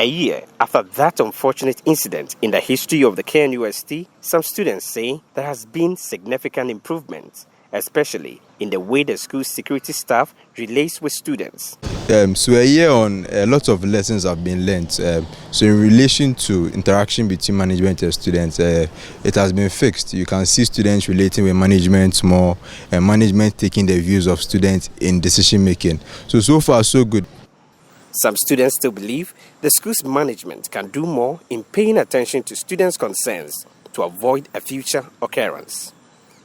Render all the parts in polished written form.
year after that unfortunate incident in the history of the KNUST, some students say there has been significant improvement, especially in the way the school's security staff relates with students. So a year on, a lot of lessons have been learned. So in relation to interaction between management and students, it has been fixed. You can see students relating with management more, and management taking the views of students in decision making. So far, so good. Some students still believe the school's management can do more in paying attention to students' concerns to avoid a future occurrence.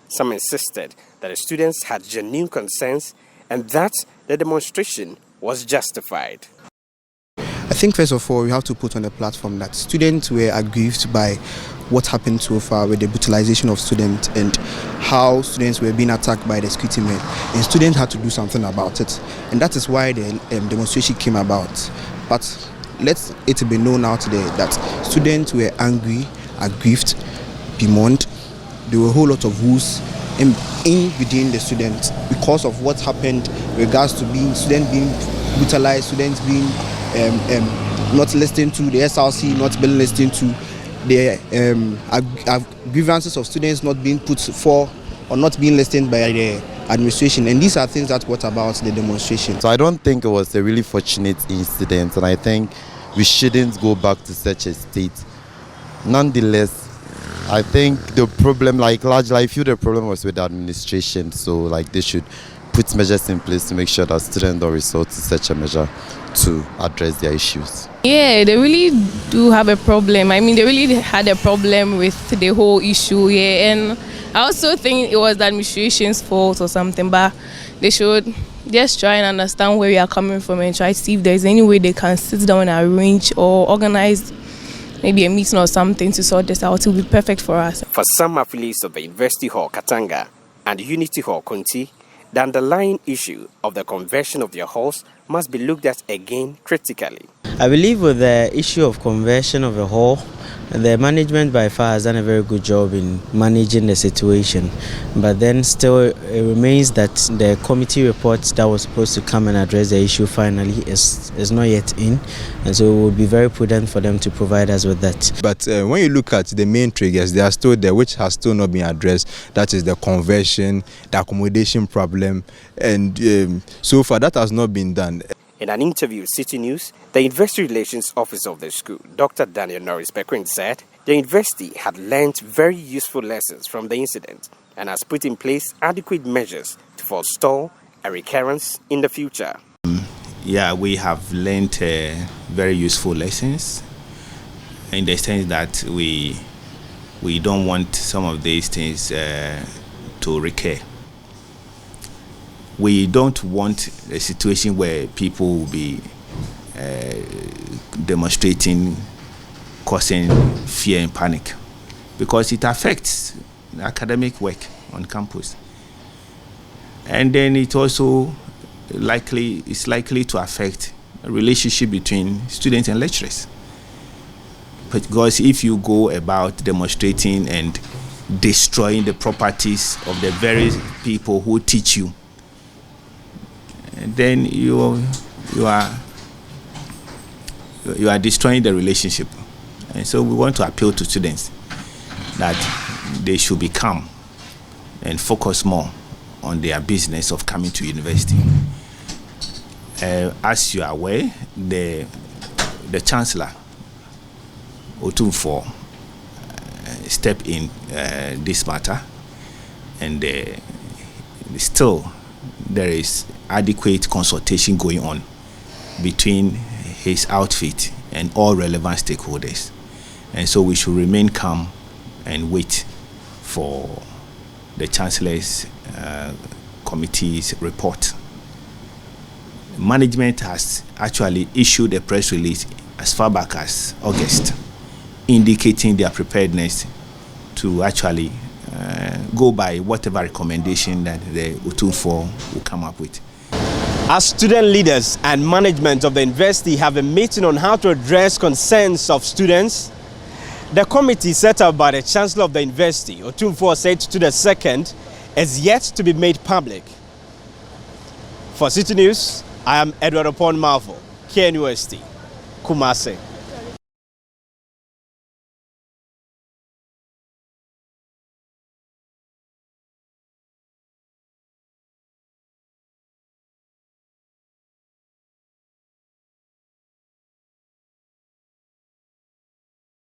Some insisted that the students had genuine concerns and that the demonstration was justified. I think first of all, we have to put on the platform that students were aggrieved by what happened so far with the brutalization of students and how students were being attacked by the security men. And students had to do something about it. And that is why the demonstration came about. But let it be known out there that students were angry, aggrieved, bemoaned. There were a whole lot of woes in within the students because of what happened in regards to students being brutalized, students being not listening to the SRC, not being listening to the grievances of students not being put for or not being listened by the administration. And these are things that brought about the demonstration. So I don't think it was a really fortunate incident, and I think we shouldn't go back to such a state. Nonetheless, I think the problem, largely, I feel the problem was with the administration. So, they should put measures in place to make sure that students don't resort to such a measure to address their issues. Yeah, they really do have a problem. I mean, they really had a problem with the whole issue, yeah. And I also think it was the administration's fault or something, but they should just try and understand where we are coming from and try to see if there's any way they can sit down and arrange or organize maybe a meeting or something to sort this out. It will be perfect for us. For some affiliates of the University Hall Katanga and Unity Hall Kunti, the underlying issue of the conversion of their halls must be looked at again critically. I believe with the issue of conversion of a hall, the management by far has done a very good job in managing the situation. But then still it remains that the committee report that was supposed to come and address the issue finally is not yet in. And so it would be very prudent for them to provide us with that. But when you look at the main triggers, they are still there, which has still not been addressed. That is the conversion, the accommodation problem. And so far that has not been done. In an interview with Citi News, the University Relations Officer of the school, Dr. Daniel Norris-Beckering, said the university had learned very useful lessons from the incident and has put in place adequate measures to forestall a recurrence in the future. Yeah, we have learned very useful lessons in the sense that we don't want some of these things to recur. We don't want a situation where people will be demonstrating, causing fear and panic, because it affects academic work on campus. And then it also is likely to affect a relationship between students and lecturers. Because if you go about demonstrating and destroying the properties of the very people who teach you, then you are destroying the relationship. And so we want to appeal to students that they should be calm and focus more on their business of coming to university. As you are aware, the Chancellor, Otumfuo, stepped in this matter, and still there is adequate consultation going on between his outfit and all relevant stakeholders. And so we should remain calm and wait for the Chancellor's committee's report. Management has actually issued a press release as far back as August, indicating their preparedness to actually go by whatever recommendation that the Otumfuo will come up with. As student leaders and management of the university have a meeting on how to address concerns of students, the committee set up by the Chancellor of the university, Otumfuo said to the second, is yet to be made public. For Citi News, I am Edward Upon Marvel, KNUST, Kumasi.